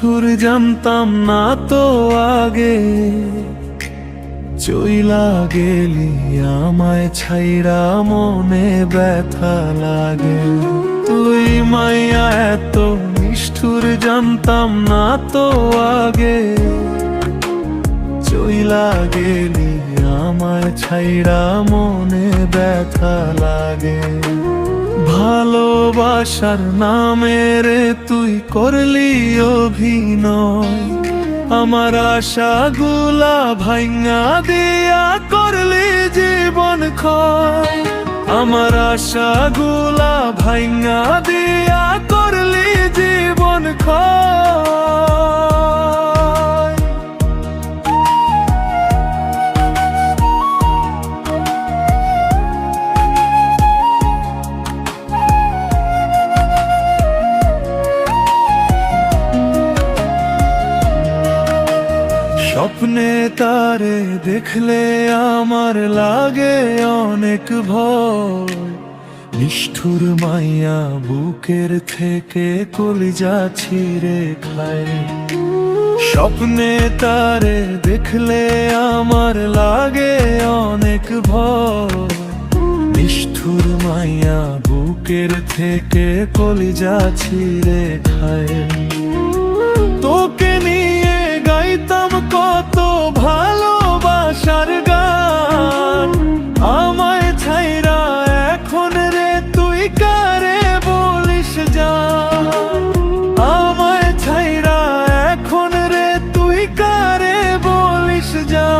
নিষ্ঠুর জানতাম না তো আগে, চইলা গেলি আমায় ছাইরা মনে ব্যথা লাগে। তুই মাইয়া এত নিষ্ঠুর জানতাম না তো আগে, চইলা গেলি আমায় ছাইরা মনে ব্যথা লাগে। ভালোবাসার নামে রে তুই করলি অভিনয়, আমার আশাগুলা ভাঙা দিয়া করলি জীবন ক্ষয়। আমার আশাগুলা ভাঙা দিয়া করলি জীবন ক্ষয়। স্বপ্নে তারে দেখলে আমার লাগে অনেক ভয়, নিষ্ঠুর মাইয়া বুকের থেকে কলিজা ছিঁড়ে খায়। স্বপ্নে তারে দেখলে আমার লাগে অনেক ভয়, নিষ্ঠুর মাইয়া বুকের থেকে কলিজা ছিঁড়ে খায়। তোকে নিয়ে গাইতাম কত ভালোবাসার গান, আমায় ছাইরা এখন রে তুই কারে বলিস জান। আমায় ছাইরা এখন রে তুই কারে বলিস জান।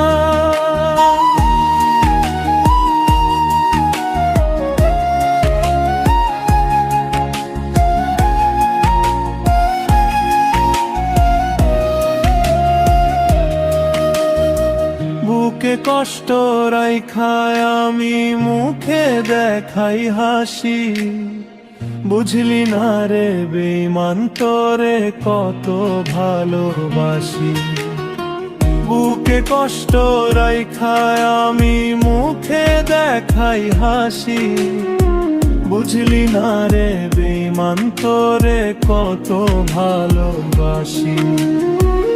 বুকে কষ্ট রাইখায় আমি মুখে দেখাই হাসি, বুঝলি না রে বেঈমান তোরে কত ভালোবাসি। বুকে কষ্ট রাইখায় আমি মুখে দেখাই হাসি, বুঝলি না রে বেঈমান তোরে কত ভালোবাসি।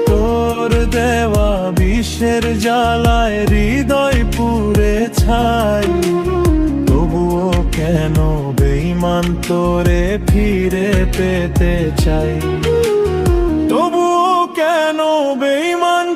তোর দেওয়া বিষের জ্বালায় হৃদয় পুড়ে ছাই, তবুও কেন বেঈমান তোরে ফিরে পেতে চাই। তবুও কেন বেঈমান